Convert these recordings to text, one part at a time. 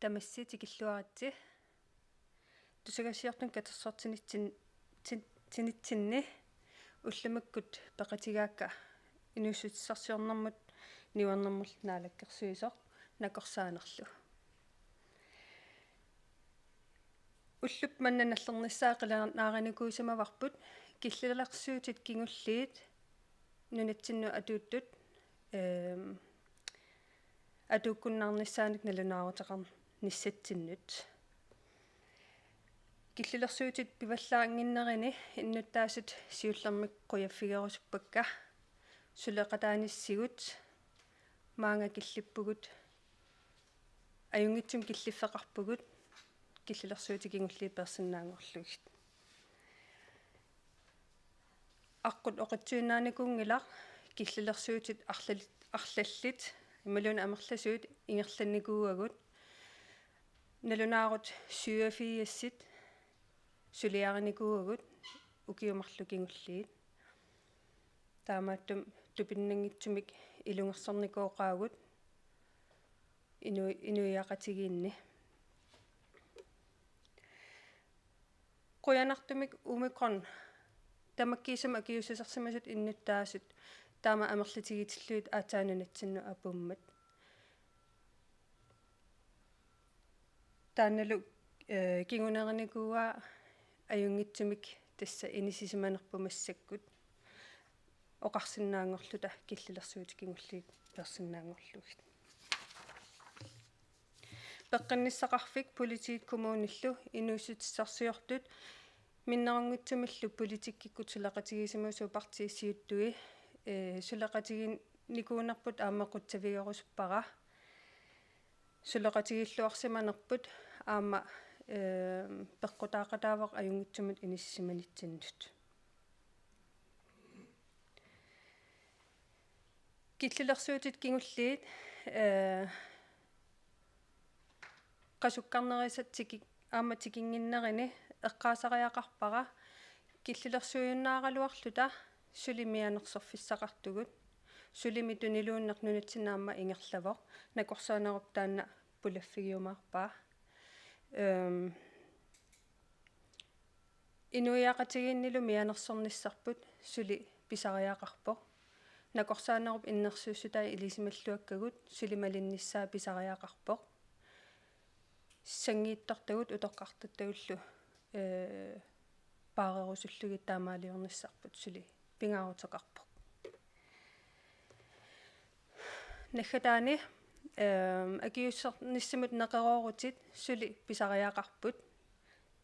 тамасси тикиллуаратси тусагасиартун катерсортинитсинни уллумаккут пеқатигаакка инуссутиссарсиорнэрмут ниварнэрмул наалаккерсуисоо накорсаанерлу уллуп маннаналлернissaақилаарникуисамаварпут киллилерсуутит кингуллиит нунатсинну атууттут атууккуннаарниссааник налунааруутеқар ниссатсиннут киллилерсуутит пиваллаангиннерини иннуттаасут сиуллермик қуяффигерусуппакка сулеқатааниссигут маанга киллиппугут аюнгитсум киллиффеқарпугут киллилерсуути кингуллии персиннаангорлугит аққут оқатсуинааникунгила киллилерсуутит арлаллит ималуна амерласуут ингерланникууагут налунаарут сюафиассит сулиариникууагут укиумарлу кингуллиит таамааттум тупиннангитсумик илунгерсорникооqaagut инуиақатигиинни қуянартумик умикрон тамаккиисама акиуссасарсимасут иннуттаасут таама амерлатигитиллуит аатаанунатсинну апуммат таанналу кингунериникууа аюнгитсумик тасса инисисиманерпумассаккут оқарсиннаангорлута киллилерсуут кингуллиит персиннаангорлугит пеққинниссақарфик политик коммуниллу инуусутиссарсиортут миннерангутсумиллу политиккиккут сулеқатигисимасуу партииссиуттуи сулеқатигин никуунарпут аамақутсавигерусуппара сулеқатигиллуарсиманерпут аама пеққутаақатаавақ аюнгитсумут иниссиманитсиннут киллилерсуутит кингуллиит qasukkarnerisatsikik aama tikingиннерини эққаасариақарпара киллилерсуйуннааралуарлута сулимианерсорфиссақартугут сулими тунилууннернунатсинаама ингерлавоқ накорсаанеруп таанна пулаффигиумаарпаа инуиақатигиннилу мианерсорниссарпут сули писариақарпоқ накорсаанеруп иннерсууссутай илисималлуаккагут сулималинниссаа писариақарпоқ сангииттартагут утоққартаттагуллу паарерусуллуги таамаалиорниссарпут сули пингаарутеқарпоқ нахатаани акиуссерниссимут неқероорутит сули писариақарпут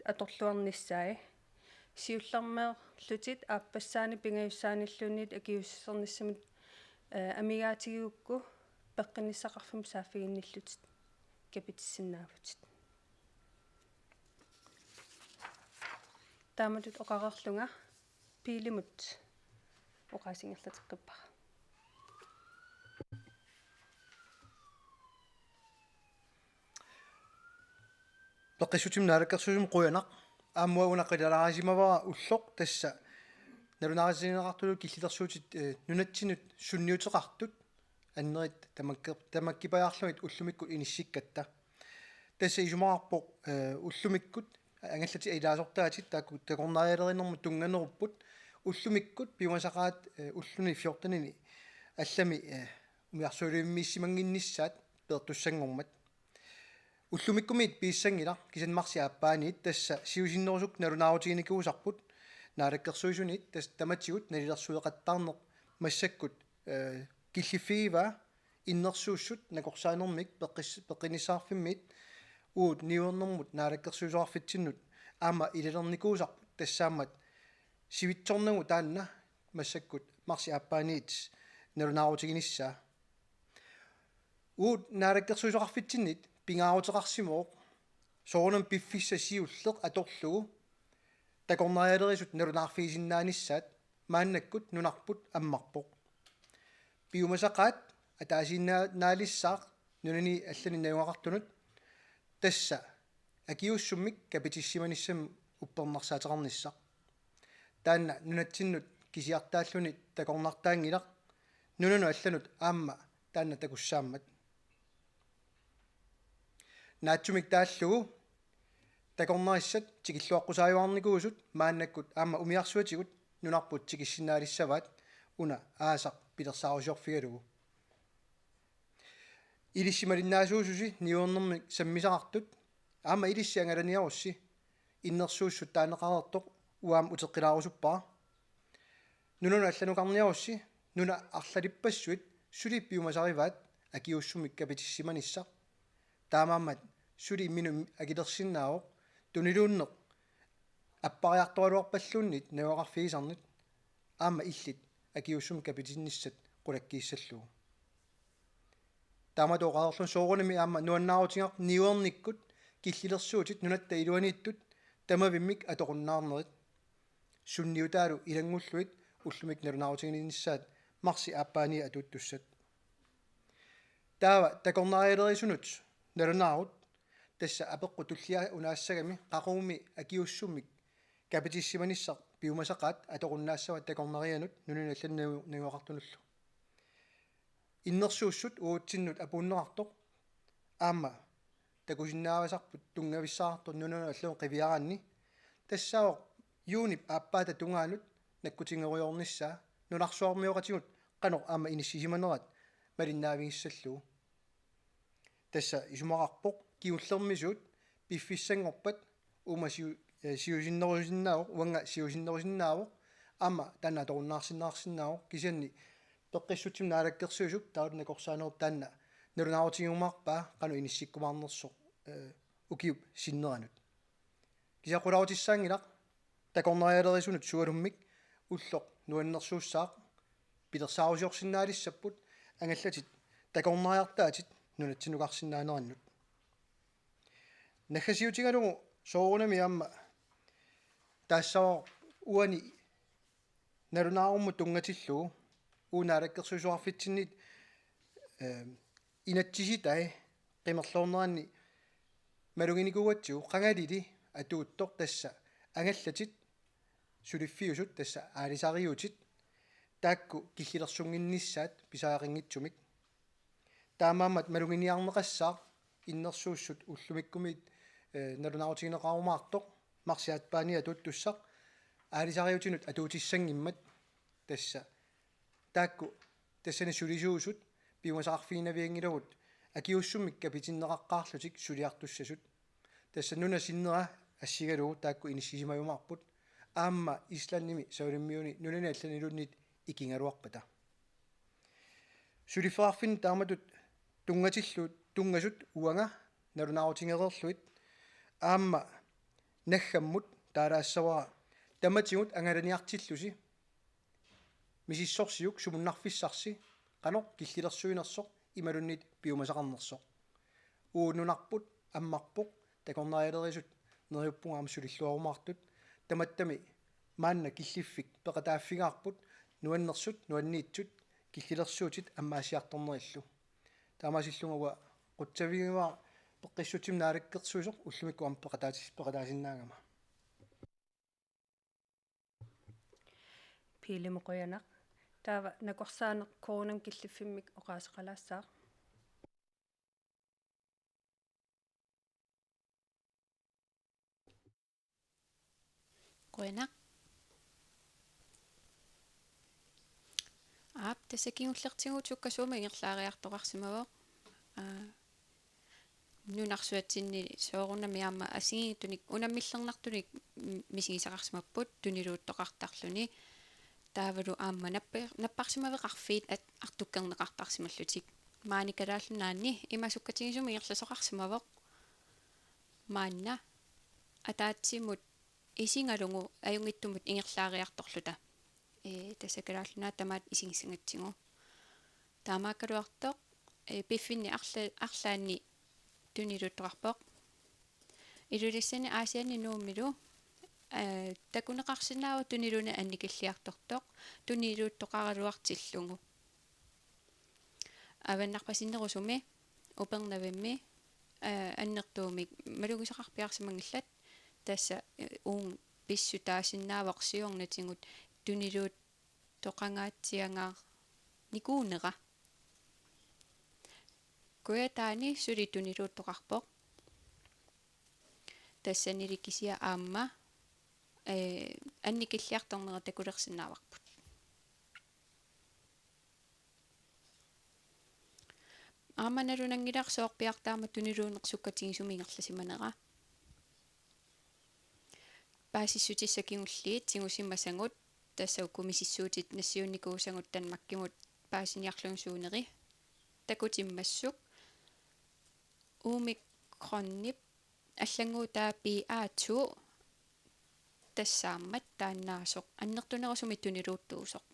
аторлуарниссаи сиуллермеерлутит ааппассаани пингаюссааниллуунит акиуссерниссимут амигаатигиукку пеққиниссақарфим сааффигинниллутит капитиссиннаавутит тааматут оқарерлунга пилимут оқаасингерлатеққиппара пеққиссутим наалаккерсуусум қуянақ ааммуагунаққилалааrisимавара уллоқ тасса налунаарисинеқартулу киллилерсуутит нунатсинут сунниутеқартут аннерит тамаккипаяарлугит уллумиккут иниссиккатта тасса исумаарпоқ уллумиккут ангаллати илаасортаатит таакку такорнариалериннэрму тунганеруппут уллумиккут пиумасақаат уллуни 14-нини аллами умиарсуулиммиссимангиннissaат пеэртуссангормат уллумиккумит пииссангила кисанмарси ааппааниит тасса сиусиннерусук налунаарутигиникуусарпут наалаккерсуисунит тас таматсигут налилерсуеқаттаарнеқ массаккут киллиффигива иннерсууссут накорсаанермик пеққинисаарфиммит уут ниуернэрмут наалаккерсуисуарфитсиннут аама илалерникуусарпут тассаамат сивитсорнагу таанна массаккут марси ааппааниит налунаарутигиниссаа уут наалаккерсуисуарфитсиннит пингаарутеқарсимоо соорнам пиффисса сиуллеқ аторлугу такорнариалерисут налунаарфигисиннааниссаат мааннаккут нунарпут аммарпоқ пиумасақаат атаасиннаалиссаақ нунани аллани наюақартунут тасса акиуссуммик капитиссиманиссам уппернарсаатернissaq таанна нунатсиннут кисиартааллуни такорнартаангилақ нунану алланут аама таанна такуссааммат naatsumik taalluu takornerissat tikilluaqqusaajuarnikuusut maannakkut aamma umiarsuatigut nunarput tikissinnaalissavat una aasaq pilersaarusiorfigalugu ilissimalinnaaisuususi niuernermi sammisaqartut aamma ilissi angalaniarussi innersuussut taanneqarertoq uaam uteqqilaarusuppaa nununa allanuqarniarussi nuna arlalipassuit sulippiumasarivaat akiussumik kapitissimaniссaq таамааммат сули иммину акилерсиннаавоқ тунилууннеқ аппариарторалуарпаллууннит навоқарфигисарнит аама иллит акиуссум капитинниссат қулаккииссаллугу тааматоқаарлун соорунами аама нуаннаарутингақ ниуерниккут киллилерсуутит нунатта илуанииттут тамавиммик атоқуннаарнерит сунниутаалу илангуллуит уллумик налунаарутингинниссаат марси ааппаани атуттуссат таава такорнариалерисунут налунаарут тасса апеққу туллиа унаассагами қақууми акиуссуммик капитиссиманиссақ пиумасақаат атоқуннаассава такорнарианут нунуналланнагу нагуақартунуллу иннерсууссут уутсиннут апууннеқартоқ аама такусиннаавасарпут тунгависсаартор нунуна аллу қивиараанни тассаавоқ юунип ааппаата тунгаанут наккутингеруйорниссаа нунарсуармиоқатигут қаноқ аама иниссисиманерат малиннаавигиссаллуу тасса исумақарпоқ киуллермисуут пиффиссангорпат умасиу сиусиннерусиннаавоқ уанга сиусиннерусиннаавоқ аама таана торуннаарсиннаарсиннаавоқ кисианни пеққиссутсим наалаккерсуусук таутна корсаанеруп таанна налунаарутигумаарпаа қану иниссиккумаарнерсоқ укиуп синнеранут кисақулаутиссаангилақ такорнариалерисунут суалуммик уллоқ нуаннерсууссаақ пилерсаарусиорсиннаалиссаппут ангаллатит такорнариартаатит нунатсинуқарсинаанераннут нахасиутигалугу соорунами аама таассаа уани налунаарумму тунгатиллуу uunaалаккерсуусуарфитсиннит инатсиситай qimерлуорнеранни малугиникуатсуу qangalili атуутто тасса ангаллатит сулиффиусут тасса аалисариутит таакку киллилерсунгинниссаат писаақингитсумик таамаамат малугиниарнеқассаа иннерсууссут уллумиккумит налунаарутигинеқарумаартоқ марсиаатпаани атуттуссақ аалисариутинут атуутиссангиммат тасса таакку тассани сулисуусут пиумасаарфигинавиангилагут акиуссуммик капитиннеқаққаарлутик сулиартуссасут тасса нуна синнера ассигалуу таакку иниссисимаюмаарпут аама исланними саулиммиуни нунани алланилуннит икингалуарпата сулиффаарфин тааматут тунгатиллуут тунгасут уанга налунаарутингерерлуит аама наггаммут таалаассавара таматигут ангаланиартиллуси мисиссорсиук сумуннарфиссарси qanoq киллилерсуинерсоq ималуннит пиумасақарнерсоq уунунарпут аммарпоq такорнариалерисут нериуппунга амсулиллуарумаартут таматтами маанна киллиффик пеқатааффигаарпут нуаннерсут нуанниитсут киллилерсуутит аммаасиарторнериллу таамаасиллунгава қутсавигива пеққиссутим наалаккерсуусоq уллумикку ам пеқатаасиннаагама пилимоқуянақ таава накорсаанеқ коронам киллиффиммик оқаасеқалаассаа қуянақ аап тассакингуллертигут суккасуума ингерлаариартоқарсимавоқ нунарсуатсинни соорунами аама асигитуник унаммиллернартуник мисигисақарсимаппут тунилууттоқартарлуни таавалу аама наппарсимавеқарфиит артуккернеқартарсималлутик maanikalaallunnaanni имасуккатигисуми ингерласоқарсимавоқ маанна атаатсимут исингалугу аюнгиттумут ингерлаариарторлута тассакалааллунаа тамаат исигиссангатсигу таамааккалуартоқ пиффинни арлаанни тунилуттоқарпоқ илулиссани аасианни нууммилу такунеқарсинаава тунилуна анникиллиартортоқ тунилууттоқаралуартиллугу аваннарпасиннерусуми упернавимми аннертуумик малугисақарпиарсимангиллат тасса уун писсу таасиннаавоқ сиорнатингут тунилуут тоқангаатсиангаар никуунера куятаани сули тунилууттоқарпоқ тассаниликисиа аама анникиллиарторнера такулерсинааварпут ааманалунангилаарсоорпиартаама тунилуунерсуккатигисуми ингерласиманера паасиссутиссакингуллиит тигусиммасангут тассау комиссиссуутит нассиунникуусангут танмаккимут паасиниарлунгсуунери такутиммассук уумиккроннип аллангуутаа пиаату тассааммат тааннаасоқ аннертунерусуми тунилууттуусоқ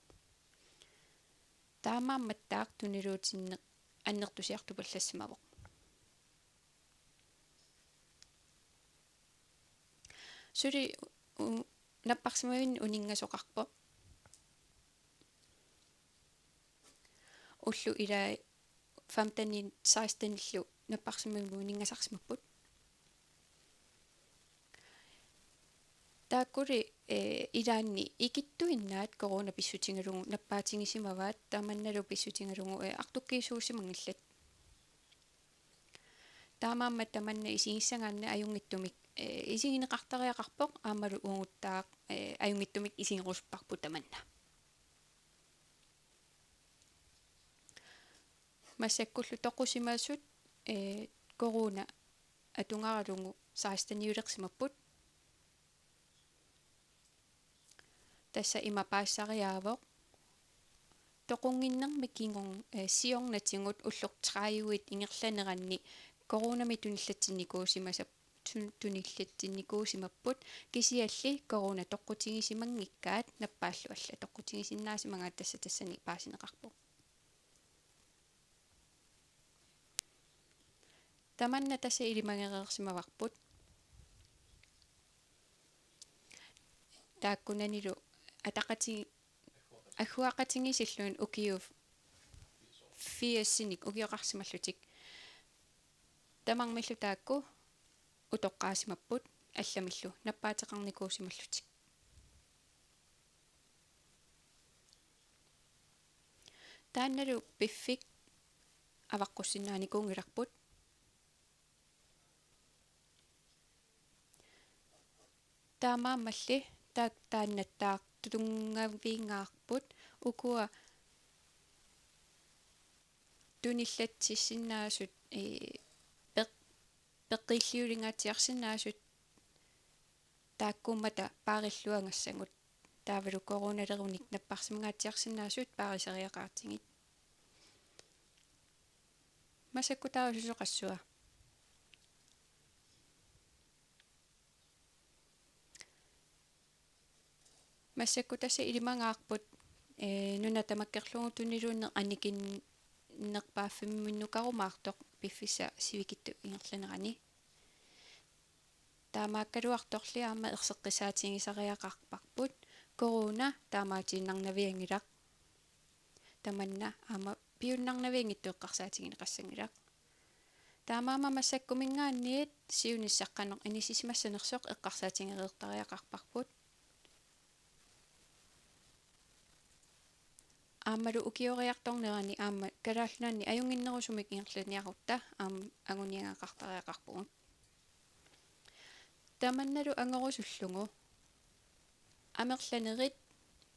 таамаамматтаақ тунилуутинне аннертусиартупаллассимавоқ сури наппарсимавин унингасоқарпо уллу илаа 15-16 наппарсимавин унингасарсимаппут тааккули илаанни икиттуиннаат корона писсутингалугу наппаатингисимаваат тааманналу писсутингалугу артуккиисуусимангиллат таамааммат таманна исигиссагаанна аюнгиттумик исигинеқартариақарпоқ аамалу унгуттаақ аюнгиттумик исигерусуппарпу таманна массаккуллу тоқусимаасут корона атунгаралугу саастаниулерсимаппут тасса имапаассариаавоқ тоқунгиннэрми кингон сиорнатингут уллортрааюит ингерланеранни коронами туниллатсинникуусимасап туниллатсинникуусимаппут кисиалли корона тоққутигисимангиккаат наппааллу алла тоққутигисиннаасимагаат тассани паасинеқарпу таманна тасса илимагерерсимаварпут тааккунанилу атақати агуақатингисиллуун укиуф фиассиник укиоқарсималлутик тамармиллу таакку утоққаасимаппут алламиллу наппаатеқарникуусималлутик таанналу пиффик аваққуссинааникуунгиларпут таамаамалли тааннаттаақ тутунгавингаарпут укуа туниллатсиссиннаасут пеққиллиулингаатиарсинаасут тааккуммата паариллуангассангут таавалу короналеруник наппарсимагаатиарсинаасут паарисериақаартингит масаккутаавасусоқассуа массаккутасса илимангаарпут нуна тамаккерлугу тунилуунне аникин нерпааффимминнукарумаартоқ пиффиса сивикитту ингерланерани таамааккалуарторлиаама ерсеққисаатингисариақарпарпут корона таамаатииннарнавиангилақ таманна аама пиуннарнавиангиттуэққарсаатингинеқассангилақ таамаама массаккумингаанниит сиуниссаққанеқ инисисимассанерсоқ эққарсаатингереэртариақарпарпут аамалу укиориарторнерани аама калааллаани аюнгиннерусумик ингерланиарутта аама агуниангаақартариақарпугут таманналу ангорусуллугу амерланерит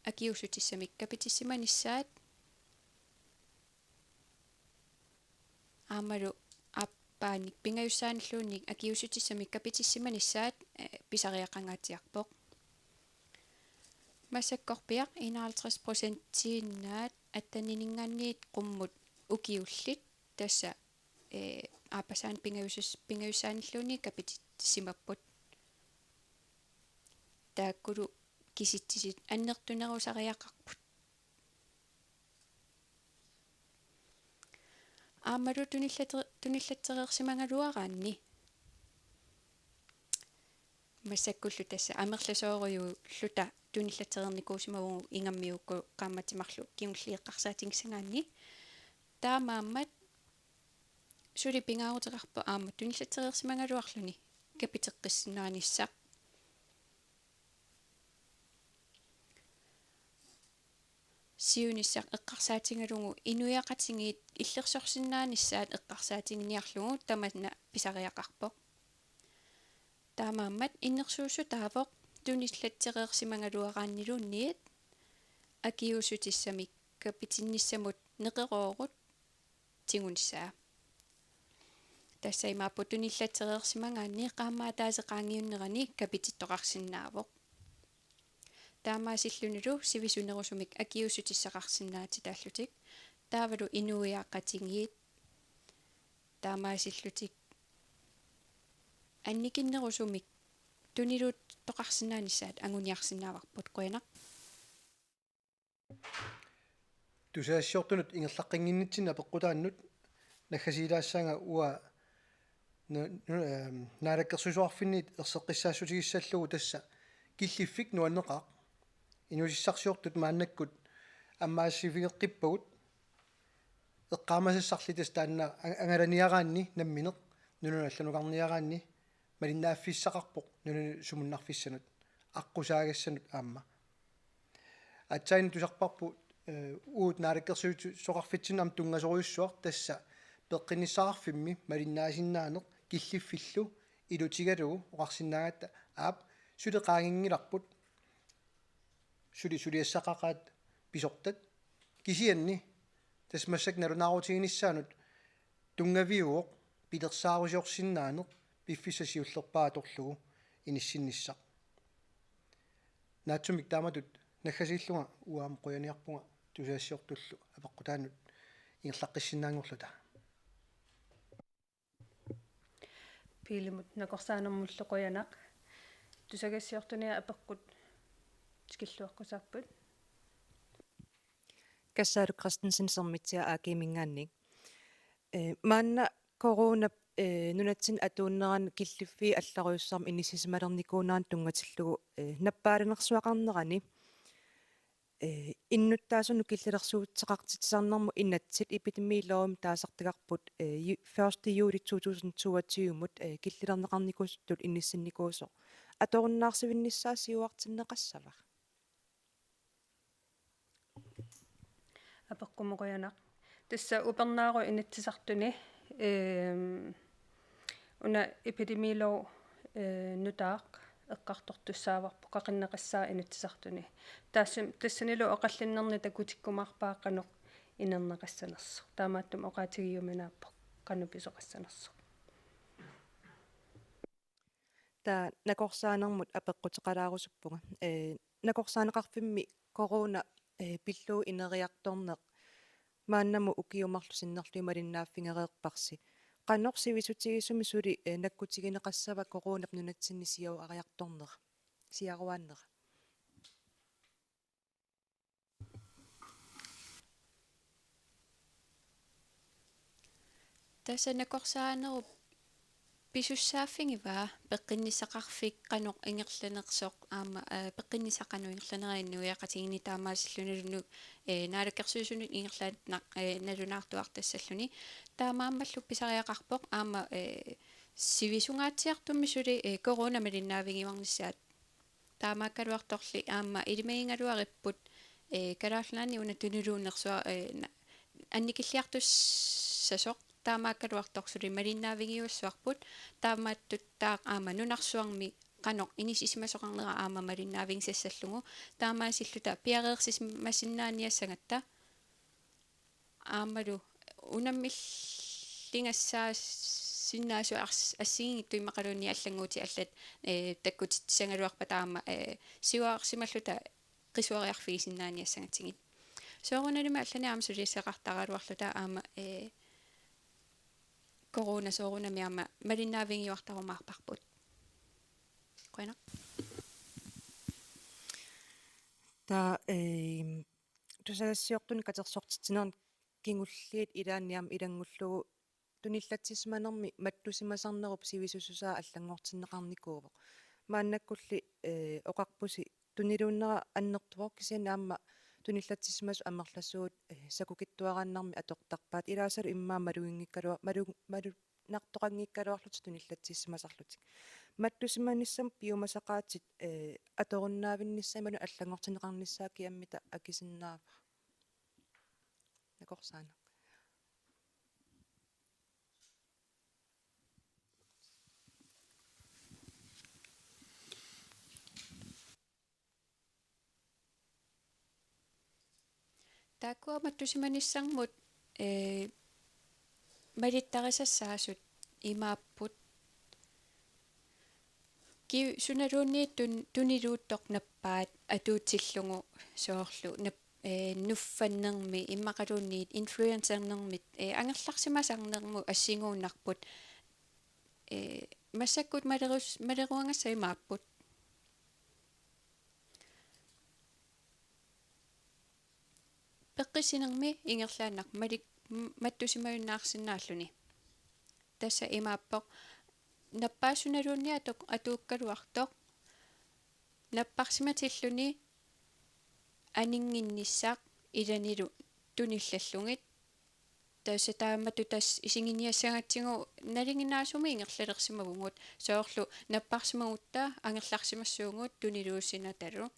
акиусутиссамик капитиссиманиссаат аамалу аппааник пингаюссааниллуунник акиусутиссамик капитиссиманиссаат писариақангаатиарпоқ массаккорпиақ 51% аттанинингаанниит қуммут укиуллит тасса аапасаан пингаюссааниллуунни капитиссимаппут тааккулу киситсисит аннертунерусариақарпут аамалу туниллатерерсимангалуараанни массаккуллу тасса амерласоориу лута туниллатерерникуусимавгу ингаммиукку qaammatимарлу киуллиеққарсаатингсагаанни таамааммат сули пингаарутеқарпа аама туниллатерерсимангалуарлуни капитеққиссинааниссақ сиунissaq эққарсаатингалугу инуяқатингиит иллерсорсинааниссаат эққарсаатингиниарлугу таманна писариақарпоқ таамааммат иннерсуусу таавоқ тунислатсереерсимангалуарааннилуунниит акиусутиссамик капитинниссамут неқероорут тигунissаа тассаймааппу туниллатсереерсимангаанни qaammaa таасеқаангиуннерани капититтоқарсинаавоқ таамаасиллунулу сивисунерусумик акиусутиссақарсинаати тааллутик таавалу инуиааққатингиит таамаасиллутик анникиннерусумик тунилут тоқарсинааниссаат ангуниарсинааварпут қуянақ тусаассиортунут ингерлаққингиннитсина пеққутааннут наггасилаассаанга уа наалаккерсусуарфинниит ерсеққиссаассутигиссаллугу тасса киллиффик нуаннеқаа инусиссарсиортут мааннаккут аммаассифигеққиппагут эққаамасассарли тас таанна ангаланиараанни намминеқ нуналланукарниараанни малиннааффиссақарпоқ нуну сумуннарфиссанут аққусаагассанут аама атсаин тусарпарпу уут наалаккерсуут соқарфитсинам тунгасориуссуар тасса пеққиниссаарфимми малиннаасиннаанеқ киллиффиллу илутигалугу оқарсинаагатта аап сулеқаангингиларпут сулиассақақаат писортат кисианни тас массак налунаарутигиниссаанут тунгавиуоқ пилерсаарусиорсиннаанеқ пиффисасиуллерпаа торлугу иниссинниссақ наатсумик тааматут наггасииллунга уаама қуяниарпунга тусаассиортуллу апаққутаанут ингерлаққиссиннаангорлута пилимут накорсаанермуллу қуянақ тусагассиортуниа апеққут скиллуаққусарпут кассаалу Кристенсен сермитсиа аакимингаанник маанна корона нунатсин атууннеран киллиффи алларуйуссарм инисисималерникуунаан тунгатиллугу наппаалинерсуақарнерани иннуттаасуну киллалерсуутсеқартитсаарнэрму иннатсит эпидемиилоорум таасартигарпут 1 юли 2022 мут киллалернеқарникууссуттут инниссинникуусо аторуннаарсивинниссаасиуартиннеқассавар апеққумоқуянақ тасса упернаару инатсисартуни уна эпидемиилоо нутаақ эққартортуссааварпу қақиннеқассаа инатсисартуни тассанилу оқаллиннерни такутиккумаарпааққанеқ инернеқассанерсо таамааттум оқаатигиуминааппо кануписоқассанерсо та накорсаанермут апеққутеқалаарусуппуга накорсаанеқарфимми корона пиллуу инериарторнеқ мааннаму укиумарлусиннерлуи малиннааффингереерпарси qannorsivisutigisumi suli nakkutigineqassava koronap nunatsinni siau ariartornera siaruaannera тассанакорсааnerup писуссааффигива пеққиннисақарфик qanoq ингерланерсоқ аама пеққиннисақану ингерланериннуиақатигини таамаасиллуналуну наалаккерсуусунут ингерлаатнақ налунаартуартассаллуни таамааммаллу писариақарпоқ аама сивисунгаатсиартумми сули корона малиннаавигиварниссаат таамааккалуарторли аама илимагингалуариппут калаарлаани уна тунулуунерсуа анникиллиартуссасоқ таамааккалуарторсули малиннаавигиуссуарпут таамааттут таақ аама нунарсуарми qanoq inisisimasoqarnera aama malinnaavingsassallungu taamaasилluta piareersis masinnaaniassangatta aamalu unammilingassaa sinnaasu assingittu imaqalunni allanguuti allat takkutitsangaluarpa taama siuaarsimalluta qisuariarfigisinnaaniassangatigit soorunalima allani aama suliissaqartaraluarluta aama corona soorunami aama malinnaavingиуартаруmaarparput qana та тусагассиортуни катерсортитсинерн кингуллиит илаанниам илангуллугу туниллатсисманерми маттусимасарнеруп сивисусусаа аллангортиннеқарникуувоқ мааннаккулли оқарпуси тунилууннера аннертуоқ кисианаама туниллатсисмасу амерлассуут сакукиттуарааннарми атортарпаат илаасалу иммаа малуингиккалуа малу нартоқангиккалуарлути туниллатсисмасарлутик маттусиманиссам пиумасақаатит аторуннаавинниссаману аллангортинеқарниссаа киаммита акисиннаава накорсаана тааккуа маттусиманиссармут малиттарисассаасут имааппут ки суналуунниит тунилуутторп наппаат атуутсиллугу соорлу нуффаннерми иммақалуунниит инфлуенсернермит ангерларсимасарнерму ассигуунарпут массаккут малеруангасса имааппут пеққисинерми ингерлааннақ малик маттусимаюннаарсинааллуни тасса имааппоқ наппаасуналуунни атууккалуартоқ наппарсиматиллуни анингиннissaaq иланилу туниллаллугит тасса таамату тас исигиниассагатсигу налингинаасуми ингерлалерсимавугут соорлу наппарсимагутта ангерларсимассуугут тунилууссинаталу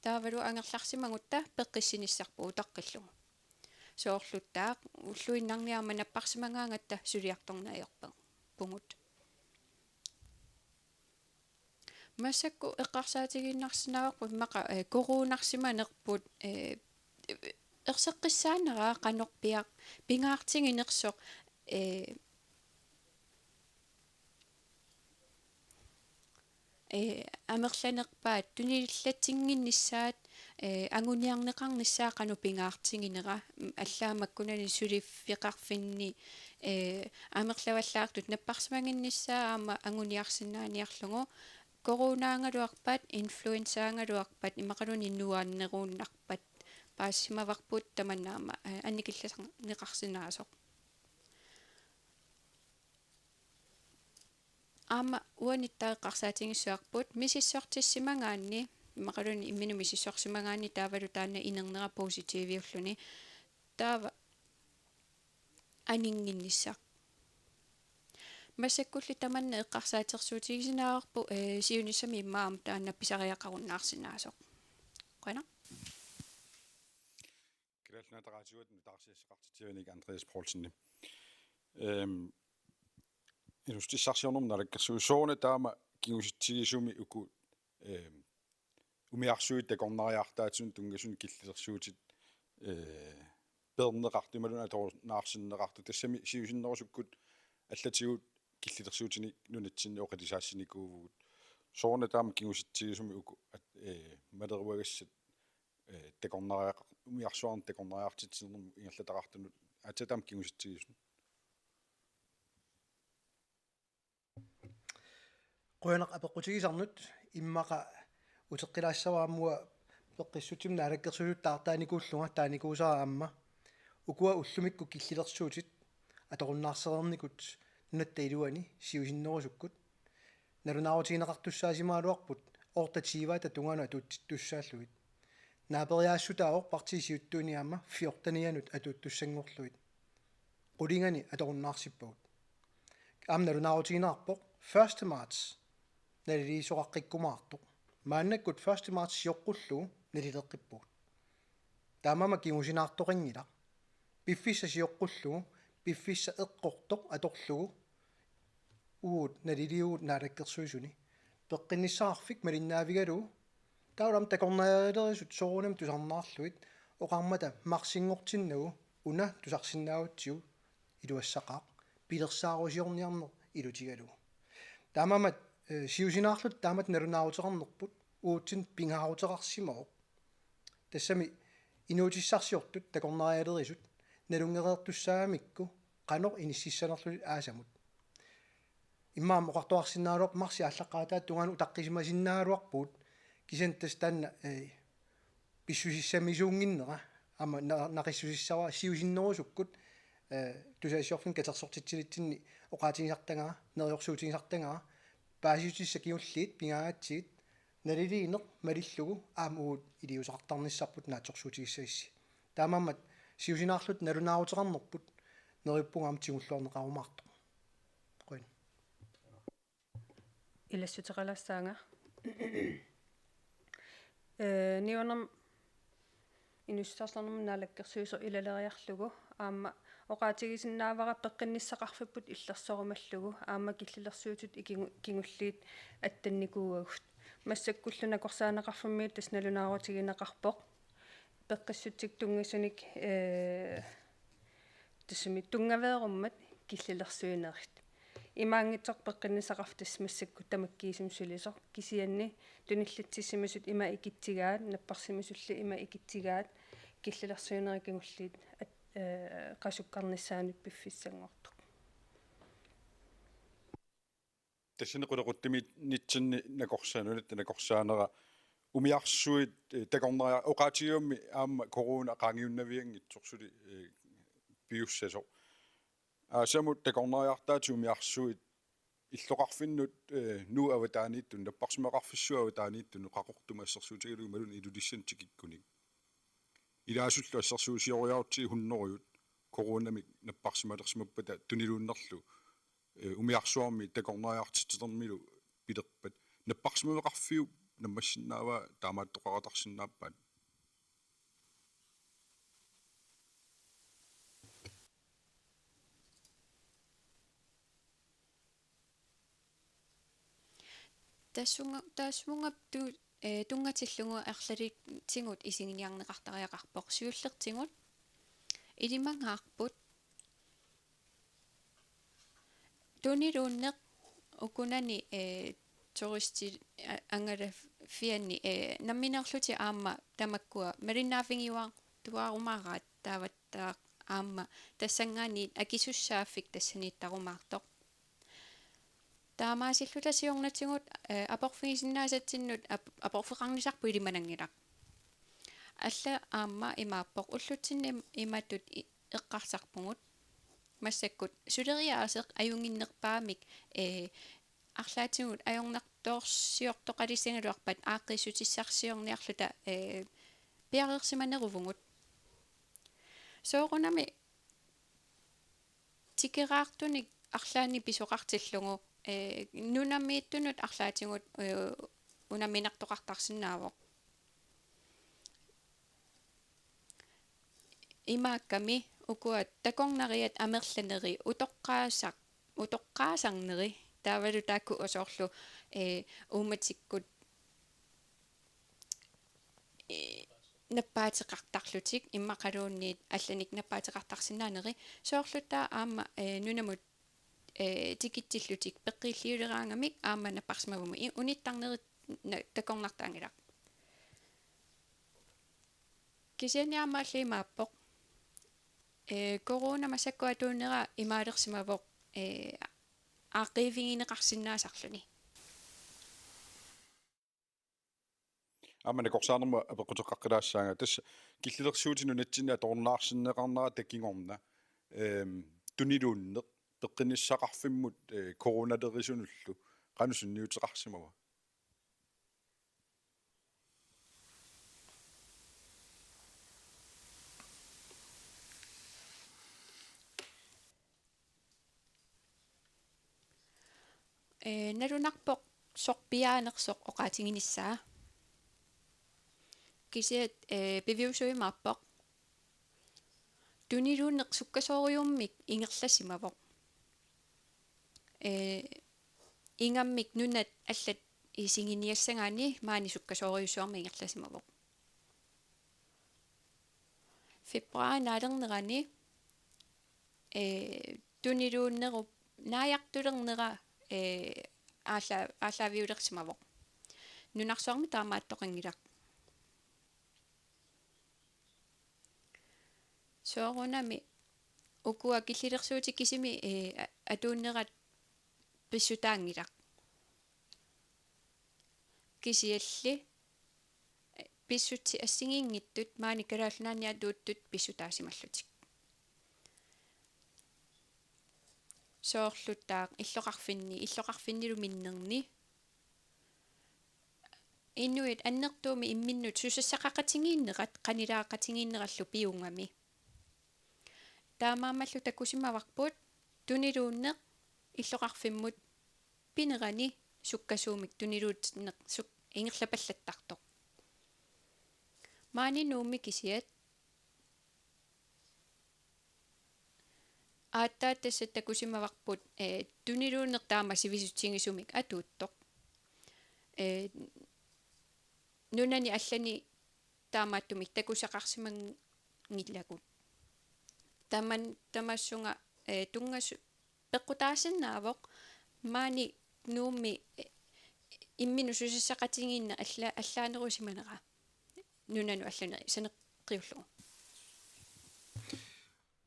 таавалу ангерларсимагутта пеққиссиниссарпу утаққиллугу соорлуттаақ уллуиннарниарма наппарсимагаангатта сулиарторнаайорпа пугут массакку эққарсаатигиннарсинааварпут мақа коруунарсиманерпут ерсеққиссаанераа қанорпиақ пингаартигинерсоқ амерланерпаат тунилиллатсингиннissaат ангуниарнеқарниссаа қану пингаартигинера аллаамаккунани сулиффиқарфинни амерлаваллаартут наппарсимагиннissaа аама ангуниарсинааниарлугу корунаангалуарпат инфлуенсаангалуарпат имақалуни нуааннерууннарпат паассимаварпут таманнаама анникилласарнеқарсинаасоқ аама уаниттаэққарсаатингиссуарпут мисиссортиссимагаанни имақалуни иммину мисиссорсимагаанни таавалу таанна инернера позитивиуллуни таава анингиннissaaq массаккулли таманна эққарсаатерсуутигисинаарпу сиунissami иммаам таанна писариақаруннаарсинаасоқ қана Grælnataraatiuat nutaarsiassaqartitianik Andreas Poulsen inustissarsiornum nalakkersuussoorna taama kingusittigisumi uku umiarsuit takornariartaatsun tungasun killisersuutit perneqartimaluna atornaarsinneqartu tassami siusinnerusukkut allatigut killisersuutini nunatsinni oqalisaassinikууvugut soorna taama kingusittigisumi uku maleruvagassat takornariaq umiarsuarn takornariartitsinnermu ingerlataqartunut atatam kingusittigisum qoyanaq apeqqutigisarnut immaqa uteqqilaassavaamua peqqissutim naalakkersulut taartaanikuullunga taanikuusara amma ukua ullumikku killilersuutit atoqunnaarserernikut nunatta iluani siusinnerusukkut nalunaarutigинеқартуссаасимаалуарпут ортативаата тунгана атуттуссааллуит наапериаассутаавоқ партисиуттууниаама фиортанианут атуттуссангорлуит qulingani atoqunnaarsippagут аам налунаарутигинеқарпоқ 1. marts налилисоқаққиккумаартоқ мааннаккут 1. marts сиоққуллуу налилеққиппугут таамама кигусинаартоқингила пиффисса сиоққуллуу пиффисса эққортоқ аторлугу уут налилиуут наалаккерсуисуни пеққинниссаарфик малиннаавигалуу таулам такорнаалерисут соорунам тусарнаарлуит оқармата марсингортиннагу уна тусарсиннаавутсиу илуассақаа пилерсаарусиорниарнер илутигалуу таамамат сиусинаарлут таамат налунаарутеқарнерпут уутсин пингаарутеқарсимаоқ тассами инуутиссарсиортут такорнаалерисут налунгереертуссаамикку qanor inissisanerlut aasamut иммаам оқартуарсиннаалуарп марси аллаққаатаат тунгану таққисимасиннаалуарпут кисантас таанна писсусиссамисуунгиннера ама нақиссусиссава сиусиннерусуккут тусаасиорфин катерсортитсилитсинни оқаатигисартангара нериорсуутигисартангара паасиутисса киуллиит пингаатсигит налилиинеқ малиллугу аамуут илиусақартарниссарпут наатсорсуутигиссагисси таамаамат сиусинаарлут налунаарутеқарнерпут нериппунгаам тигуллуарнеқарумаарто қуин илассутеқалассаанга нионам инуссарсарнерму наалаккерсуисо илалериарлугу аама оқаатигисиннаавара пеққинниссақарфиппут иллерсорумаллугу аама киллилерсуутут кигуллиит аттанникууагут массаккуллуна корсаанеқарфуммиит тасналунаарутигинеқарпоқ пеққиссутик тунгасуник тассами тунгаверуммат киллилерсуинерит имаангитсоқ пеққиннисақартис массакку тамаккиисим сулисоқ кисианни туниллатсиссимасут има икитсигаат наппарсимасулли има икитсигаат киллилерсуинерикингуллиит qasukkarnissaanut piffiссангортоq тассини qulaquttimit nitsinni nakorsaanunat nakorsaanera umiarsuit takornera oqaatigiummi aamma corona qaangiunnavиангитсорсули piussaso aasamut takorneriartaati umiarsuit иллоqarfinnut nu avataaniittun napparsimeqarfissua avataaniittun qaqortuma assersuutigilu malun ilulissantikikkunik илаасуллу ассерсуусиориарти хуннериут коронамик наппарсималерсимаппата тунилууннерлу умиарсуарми такорнариартиттермилу пилерпат наппарсимавеқарфиу наммассиннаава таамааттоқаратарсиннааппаат тассунгап тунгатиллугу ерлалик тингут исигиниарнеқартариақарпоқ сиуллертингут илимангаарпут тунилууннеқ укунани туристи ангала фианни намминерлути аама тамаккуа маринаафингиуа туаарумаараат тааваттаа аама тассангаани акисуссааффик тассанииттарумаартоқ таамаасиллута сиорнатсигут апорфигисиннаасатсиннут апорфеқарнисарпу илиманангилақ алла аама имааппоқ уллутсинни иматут эққарсарпугут массаккут сулериаасеқ аюнгиннерпаамик арлаатсигут ajornartoorsiortoqalissangaluarpat ааққиссутиссарсиорниарлута пиарерсиманерувугут соорунами тикераартуник арлаани писоқартиллугу нунамииттунут арлаатингут унаминартоқартарсинаавоқ имаакками укуат такорнариат амерланери утоққаасарнери таавалу таакку осоорлу ууматиккут наппаатеқартарлутик иммақалуунниит алланик наппаатеқартарсинаанери соорлутаа аама нунамут тикиттиллутик пеққииллиулераангамик аама наппарсимавума униттарнерит такорнартаангилақ кисианиаамааллимааппоқ корона масаккуатуунера имаалерсимавоқ ааққивигинеқарсинаасарлуни амана корсаарнерма апеқутеққаққилаассаага тасса киллилерсуутину натсинаа торнаарсиннеқарнера таккингорна тунилууннеқ пеққиниссақарфиммут коронадерисунуллу qanussunniuteqarsimava налунарпоқ сорпиаанерсоқ оqaатингинissaa кисиат пивиусуимааппоқ тунилууннеқ суккасоориуммик ингерлассимавоқ ингаммик нунат аллат исигиниассагаани маани суккасоориуссуарми ингерлассимавоқ фебруар наалернерани тунилууннеруп нааяқтулернера ааллаавиулерсимавоқ нунарсуарми таамааттоқангилақ соорунами укуа киллилерсуути кисими атууннерат писсутаангилақ кисиалли писсути ассигингиттут маани калааллунаани туuttut писсутаасималлутик соорлуттаа иллоқарфиннилу миннерни иннуит аннертууми имминнут сусассақақатингииннерат қанилаақатингииннераллу пиунгами таамаамаллу такусимаварпут тунилууннеқ иллоқарфиммут пинерани суккасуумик тунилуутнеқ сук ингерлапаллаттартоқ маани нууми кисиат ааттааттасса такусимаварпут тунилууннеқ таама сивисутсигисумик атууттоқ нунани аллани таамааттумик такусақарсиман ngilakut тамассунга тунгасу пеққутаасиннаавоқ маани нуумми иммину сусиссақатингиинна аллаанерусиманера нунану алланери санеққиуллугу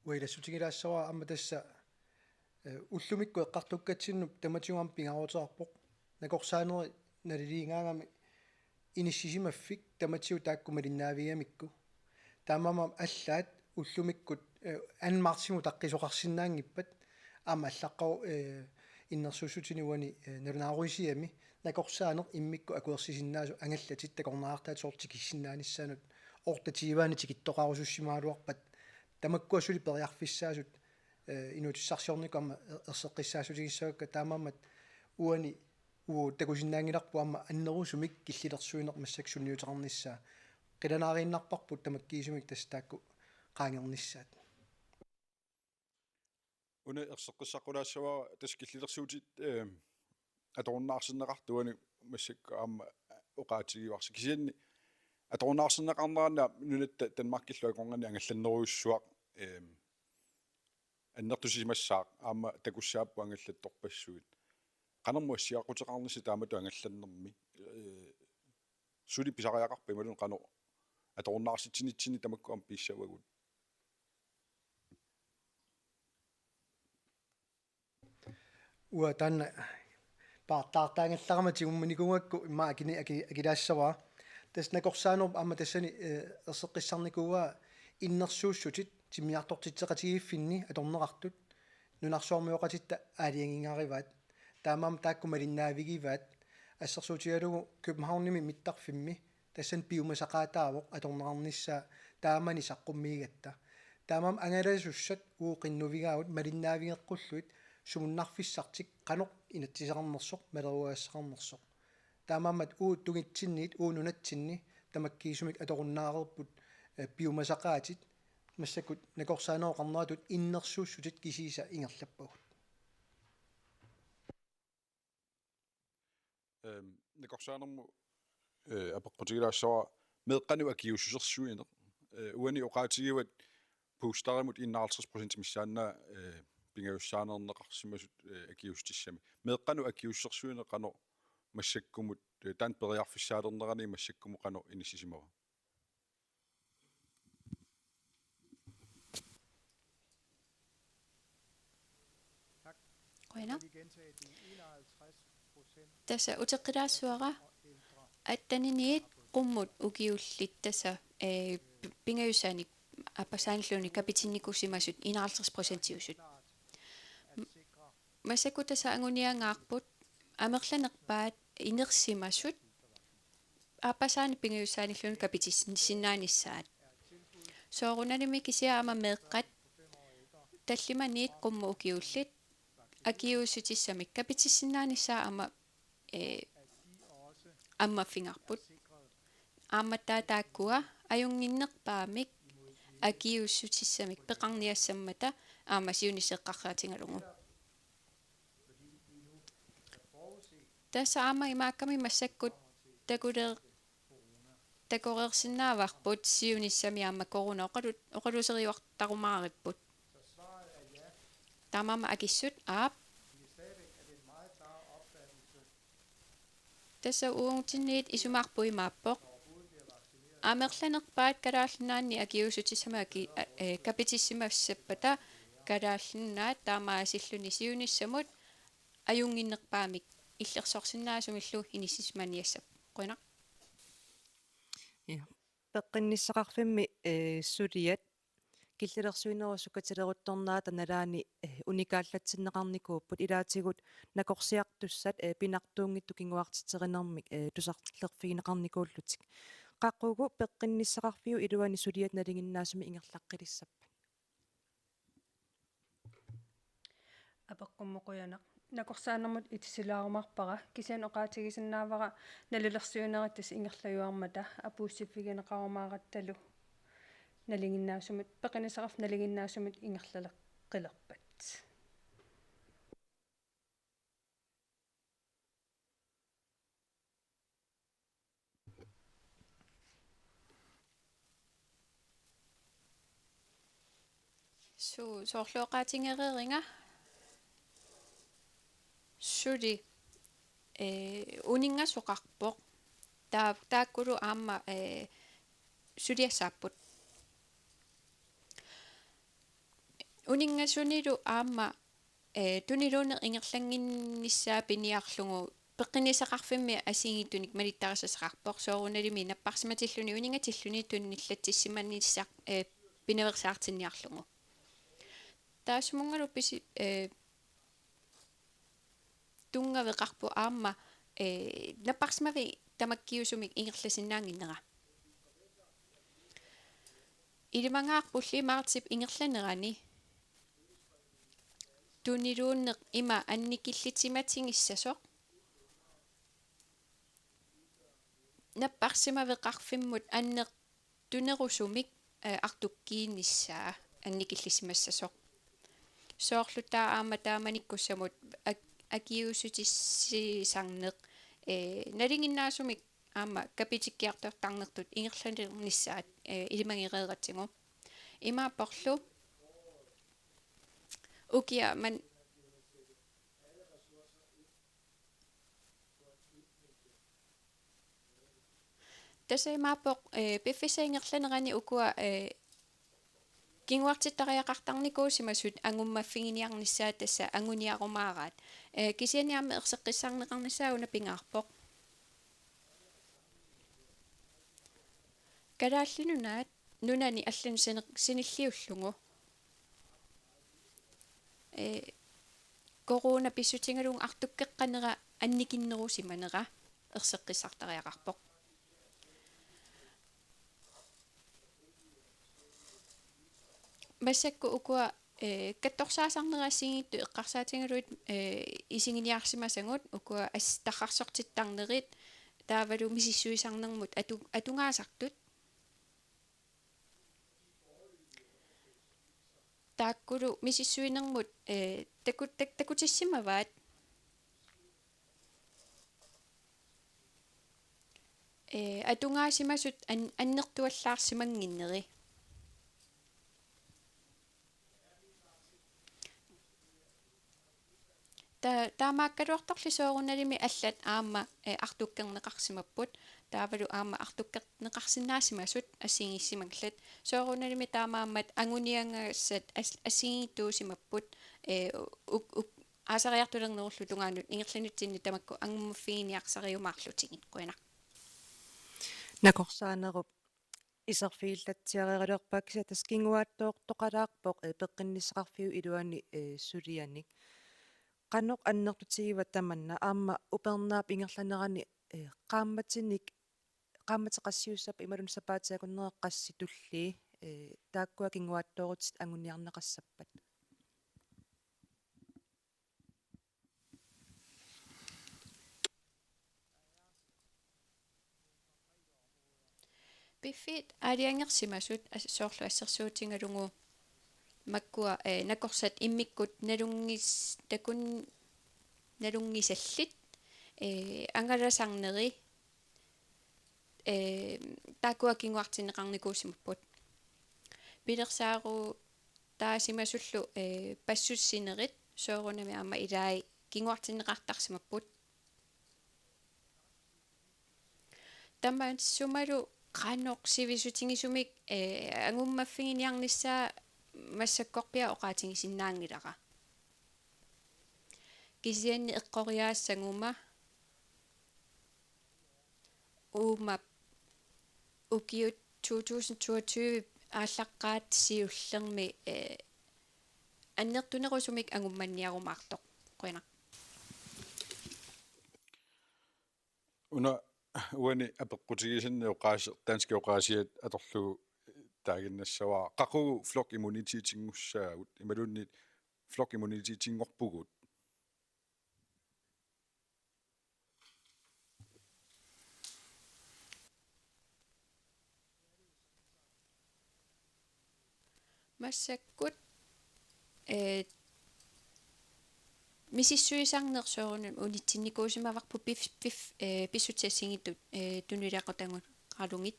уилассутигилаассава амма тасса уллумикку эққартуккатсиннуп таматиуам пингаарутеарпоқ накорсаанери налилиингаангами иниссисимаффик таматиу тааккумалиннаавиамикку таамама аллаат уллумиккут анмарсиму таққисоқарсинаангиппат аама аллаққау иннерсуссутинуани налунааруисиами накорсаанер иммикку акуерсисиннаасу ангаллатит такорнаартаат соорти киссинааниссаанут ортативаани тикиттоқарусуссимаалуарпат тамаккуассули периарфиссаасут инуутиссарсиорнику аама ерсеққиссаасутигиссагакка таамаамат уани такусиннаангиларпу аама аннерусумик киллилерсуинер массаксунниутеқарниссаа қиланаарииннарпарпут тамаккиисумик тастаакку qaangernissaat уна ерсеққиссаққулаассава таскиллилерсуутит аторнаарсиннеқартуани массакка аама оqaатигиварси кисианни аторнаарсиннеқарнеранна нунатта танмаркиллуа конгани ангалланнеруйуссуақ аннертусимассаақ аама такуссааппу ангаллатторпассуит qanarmu assiaqutеқарниси таамату ангалланнерми сули писариақарпа ималун qanu аторнаарситсинитсини тамакку ам писсавагут уа танна paartaartaangallarama tigummanikungakku imma akilaassavaa tasnakорсаанерп аама тассани ерсеққиссарникуа иннерсуussуtit тимиартортитсеқатигиффинни аторнеқартут нунарсуармиоқатитта аалиангингаариваат таамаам тааккумалиннаавигиваат ассерсуутигалугу Københavnimi миттарфимми тассан пиумасақаатаавоқ аторнеқарниссаа таамани саққуммигатта таамаам ангаласуссат ууқиннувигаагут малиннаавигеққуллуит сумуннарфиссартик qanoq inatsisaqarnersoq maleruaassaqarnersoq taamammat uut tugitsinniit uununatsinni tamakkiisumik atorunnaaqerput piumasaqaatit массакут накорсаанооқарнаатут иннерсууссутит кисииса ингерлаппагут накорсаанерму апеққутигилаассава меэққану акиуссусерсуинеқ уани оqaатигиват пустаримут 51% миссааннаа пингаюссаанернеқарсимасут акиустиссами меэққану акиуссерсуинеқ қано массаккумут таан периарфиссаалернерани массаккуму қано иниссисимава Koina. Tässä uteqilaassуара аттанинит qummut ukiullit tassa pingayusaanik апасааниллууни капитинникусимасут 51% масаку таса ангуниангаарпут амерланерпаат инерсимасут апасаани пингаюсааниллууни капитиссиннааниссаат соорунаними кисиаама меэккат таллиманиит qummu ukiullit акиуссутиссамик капитиссинааниссаа ама аммаффингарпут аамматтаатааккуа аюнгиннерпаамик акиуссутиссамик пеқарниассаммата аама сиунисеққарраатингалугу тасса аама имаакками массаккут такорерсинааварпут сиуниссами аама коруна оқалусериуартарумаариппут таамаама акиссут аап тасса уунтинниит исумаарпуи мааппоқ амерланерпаат калааллинаанни акиусутиссамаки капитиссимассаппата калааллиннаат таамаасиллуни сиуниссамут аюнгиннерпаамик иллерсорсинаасумиллу иниссисманиассап қуина я пеққинниссақарфимми сулиат киллилерсуинерусуккатилерутторнаата налаани уникааллатсиннеқарникууппут илаатигут накорсиартуссат пинартуунгитту кингуартитеринермик тусарлерфигинеқарникууллутик қаққугу пеққинниссақарфиу илуани сулиат налингиннаасуми ингерлаққилиссаппа апеққуммоқуянақ накорсаанермут итисилаарумарпара кисиан оqaатигисиннаавара налулерсуинераттас ингерлаюармата апууссиффигинеқарумаараталу налингиннаасумут пеқинисақарф налингиннаасумут ингерлалеққилерпат soorluoqaatiнгереринга suli uningassoqarpoq taakkulu aamma suliassaapput uningasunilu aamma tuniluuneq ingerlanginnissaa piniarlugu peqqinisaqarfimmi asiingittunik malittarisassaqarpoq soorunalimi napparsimatilluni uningatilluni tunnillattissimannissaq pineversaartinniarlugu taasmungalu pisi tungaveqarpu aamma napparsimavi tamakkiusumik ingerlasinnaanginnera ilimangaarpulli martip ingerlanerani tuniluunneq ima annikillitimatingissasoq napparsimaveqarfimmut anneq tunerusumik artukkiinnissaa annikillisimassasoq soorlutaa aamma taamanikkussamut akiusutissisarneq nalinginnaasumik aamma kapitikkiartortarnertut ingerlanernissaat ilimangereeratingu imaapporlu ukia man tasaimaappoq piffisaingerlanerani ukua kinguartittariaqartarnikuusimasut angummaffinginiarnissaa tassa anguniarumaaraat kisianiamme erseqqissarneqarnissauna pingaarpoq kalaallinunaat nunani allun sinilliullugu corona pissutingalung artukkeqqanera annikinnerusimanera erseqqissartariaqarpoq массакку ukua kattorsaasarnerassiingittu eqqarsaatingaluit isinginiarsimасангут ukua таррарсортиттарнерит таавалу мисиссуисарнермут атунгаасартут тааккулу мисиссуинермут такутиссимаваат атунгаасимасут аннертуаллаарсимангиннери таамааккалуартарли соорунналими аллат аама артуккернеқарсимаппут таавалу аама артуккернеқарсинаасимасут ассигиссимаглат соорунналими таамааммат агуниангассат ассигиттуусимаппут аасариартулернеруллу тунгаанут ингерланутсинни тамакку ангуммаффигиниарсариумаарлутигит куинар накорсаанеруп исерфииллатсиарералерпааккиса таскингуааттоортоқалаарпоқ пеққиннissақарфиу илуани сулианик qannoq annertutigivat tamanna aamma upernaap ingerlanerani qaammatеқассиуссап ималун сапаатиакуннеққасси тулли тааккуа кингуааттооруtit anguniarneqassappat Biffit aliangersimasut soorlu assersuutingalungu makkua nakorsat immikkut nalungisallit angalasarneri taakua kinguartinneqarnikuusimapput pilersaaru taasimasullu passussinerit soorunami aama ilai kinguartinneqartarsimapput tammaan sumalu qannoq sivisutingisumik angummaffinginiarnissaa массаккорпиа оqaатингисиннаангилара кисианни эққориаассагума уумап укиут 2022 ааллаққаат сиуллерми аннертунерусумик агумманниарумаартоқ қуина уна уани апеққутигисинни оqaasi дански оqaasiат аторлугу таагиннассаваа қақу флок иммунититингуссаагут ималунни флок иммунититингорпугут массаккут мисиссуисарнерсоорунун унитсинникуусимаварпу писсутиассигиттут тунилаақутангут қалунгит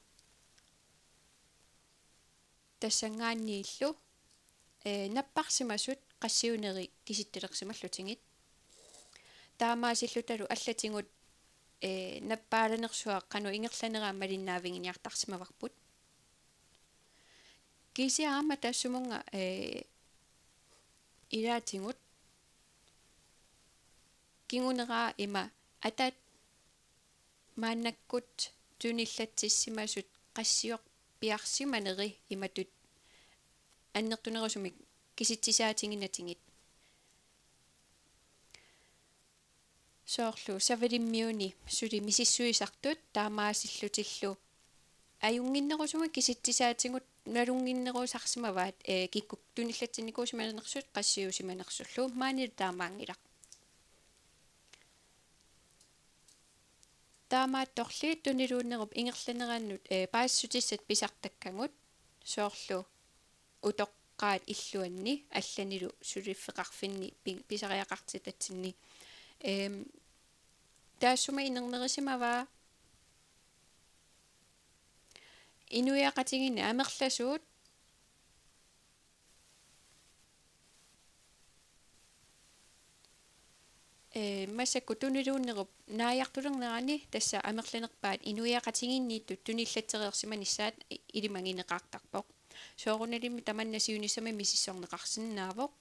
тассангааннииллу наппарсимасут qassiuneri kisitteleqsimallutingit таамаасиллуталу аллатингут наппааланерсуа qanu ingerlaneraam малиннаавингиниартарсимаварпут кисиаама тассумунга илаатингут кингунераа има атаат мааннаккут туниллатсиссимасут qassiоq piarsimaneri imatut аннертунерусумик киситсисаатингинатингит соорлу савалиммиуни сули мисиссуисартут таамаасиллутиллу аюнгиннерусума киситсисаатингут налунгиннерусарсимаваат киккук туниллатсинникуусиманерсут qassiusиманерсуллу маанил таамаангилақ таамаатторли тунилууннеруп ингерланерааннут паассутиссат писартаккангут соорлу утоққаат иллуанни алланилу сулиффеқарфинни писариақартитатсинни таассума инернерисимаваа инуяқатигини амерласуут массакку тунилууннеруп нааяартулернерани тасса амерланерпаат инуяқатигиннииттут туниллатсериерсиманissaат илимагинеқартарпоқ сооруналимми таманнасиунissами мисиссорнеқарсинаавоқ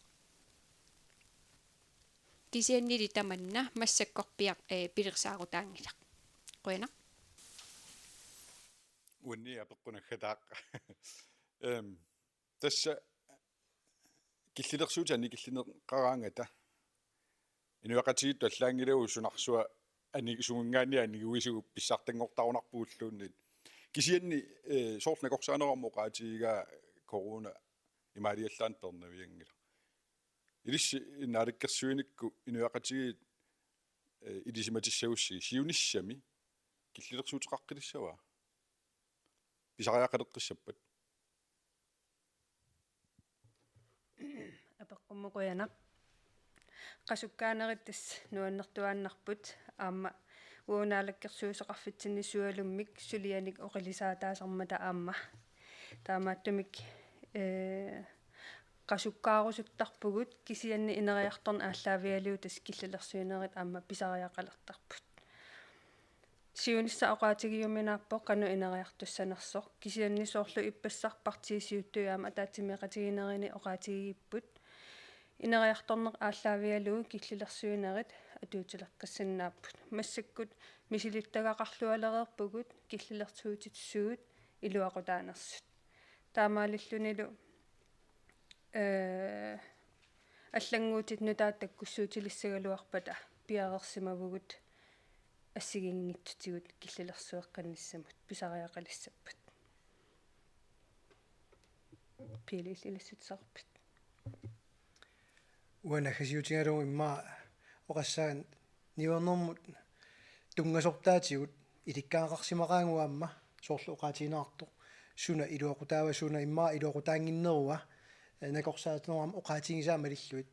кисианнили таманна массаккорпиақ пилерсаарутаангилақ қуяна уинни апеққунаггатаақ тасса киллилерсуутани киллинеқараангата инуақатигит аллаангилау сунарсуа сунгингаани анигуисугу писсартангортарунарпууллууннит кисианни соорлнакорсаанераммо qaatigigaa корона имаалиаллаан пернавиангила илисси инааликкерсуиникку инуақатигит илисиматиссагусси сиуниссами киллилерсуутеқаққилиссаваа писариақалеққиссаппат апеққуммукуянақ qasukkaaneritas nuannertuaannarput aamma uunaalakkersuusеқарфитсиннисуалуммик сулианик оқилисаатаасармата аама таамааттумик qasukkaarusuttарпугут кисианни инериарторн ааллаавиалуутас киллалерсуинерит аама писариақалертарпут сиунисса оqaатигиуминааппо qanu инериартуссанерсоқ кисианни соорлу иппассарпартиисиуттуяама таатимиақатигинерини оqaатигиппут инериарторнеқ ааллаавиалуу киллилерсуинерит атуутилеққассаннааппут массаккут мисилиттагақарлуалереерпугут киллилертуутитсуут илуақутаанерсут таамаалиллунилу аллангуутит нутааттаккуссуутилиссагалуарпата пиарерсимавгут ассигингиттутигут киллилерсуэққанниссамут писариақалиссаппат пилилилиссутсарпит уанахасиутингалугу имма оқассаан нивернэрмут тунгасортаатигут иликкаақарсимақаангуамма соорлу оқаатинаарто суна илуақутаава суна имма илуақутаангиннеруа накорсаатнерам оқаатингисаама лиллуит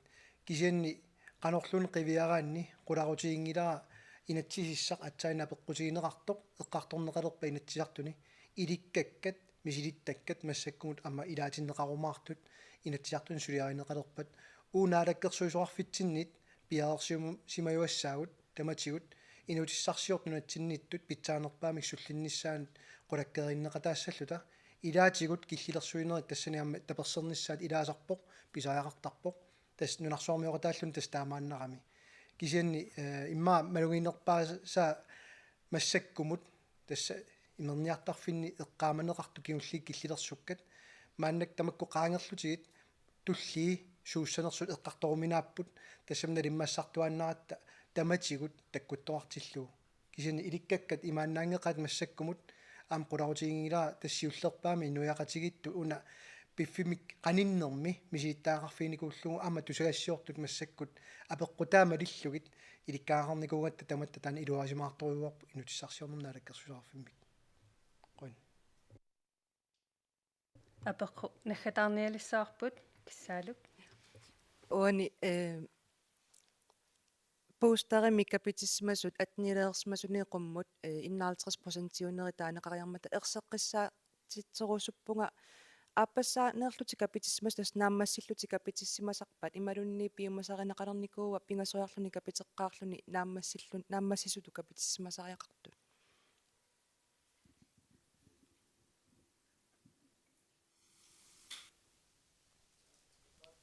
кисианни qanorlun qiviaraanni qulaqutiingilara inatsisissaq atsaina peqqutigineqartoq eqqartorneqalerpa inatsisartuni ilikkakkat misilittakkat massakkumut amma ilaatinneqarumaartut inatsisartun suliarineqalerpat uunaalakkersuisuarfitsinnit piaarsium simajuassaagut tamatigut inutissarsiortunatsinnittut pitsaanerpaamik sullinnissaanut qulakkerinneqataassаллута ilaatigut killilersuinerit tassaniamma tapersernissaat ilaasarpoq pisaajaqartarpoq tas nunarsuarmiorataallun tas taamaannarami kisianni imma malugiinerpaasa massakkumut tassa imerniartarfinni eqqaamaneqartu kiulliik killilersukkat maannak tamakku qaangerlutigit tullii suussanersut eqqartoruminaapput tassamna limmassartuannaratta tamatigut takkuttoartillu kisianni ilikkakkat imaannaangeqat massakkumut am qularutigingila tassiullerpaami inuiaqatigittu una piffimik qaninnermi misiittaaqarfiinikuullugu amma tusagassiortut massakkut apeqqutaama lillugit ilikkaaqarnikuugatta tamatta tan iluarisimaartoruuarpu inutissarsiornernaalakkersusaarfimmik qun apeqqu naggatarnialissaarput kissaaluk уани постарими капитиссимасут атнилеерсмасунеэқуммут 51% таанеқариармата ерсеққиссаа титсерусуппунга ааппассаанеерлути капитиссимас тас нааммассиллути капитиссимасарпат ималунни пиумасаринақарникууа пингасориарлуни капитеққаарлуни нааммассисуту капитиссимасариақартут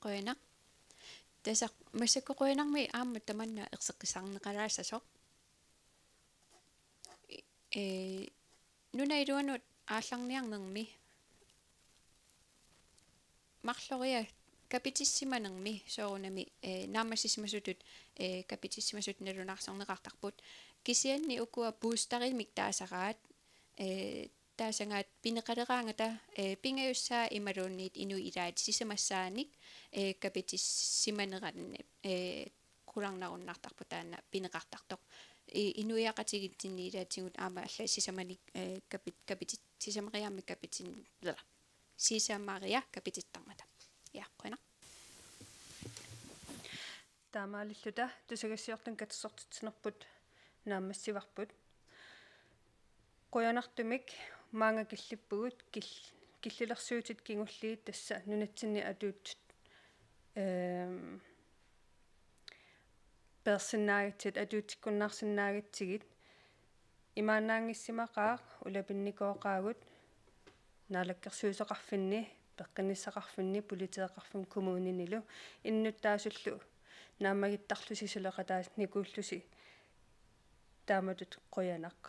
qoina tasaq massakkoquinarmi aammat tamanna erseqqisarneqalaassasoo nunailuanut aallarniarnermi marloria kapitissimanermi soorunami naammassissimasutut kapitissimasut nalunarsorneqartarput kisianni ukua boosterimik taasaraat taasangaat pineqaleraangata pingayussaa imaluunniit inui ilaat sisamassaannik kapitissimaneranne kularnarunnartarpu taanna pineqartartoq inuiaqatigitsinniilaatingut aama alla sisamanik sisamariarmi kapitin sisamaria kapitittarmata qoina таамаалиллута тусагассиортун катсортитсинерпут нааммассиварпут қуянартумик маанга киллиппугут киллилерсуутит кингуллиит тасса нунатсинни атуутсут персонаагитсит атуутиккуннаарсинаагатсигит имаанаангиссимақаа улапинникооқаагут наалаккерсуусеқарфинни пеққиниссақарфинни политеэқарфун коммуунинилу иннуттаасуллу наамагиттарлуси сулеқатаас никууллуси тааматут қоянақ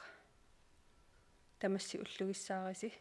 тамасси уллугиссаараси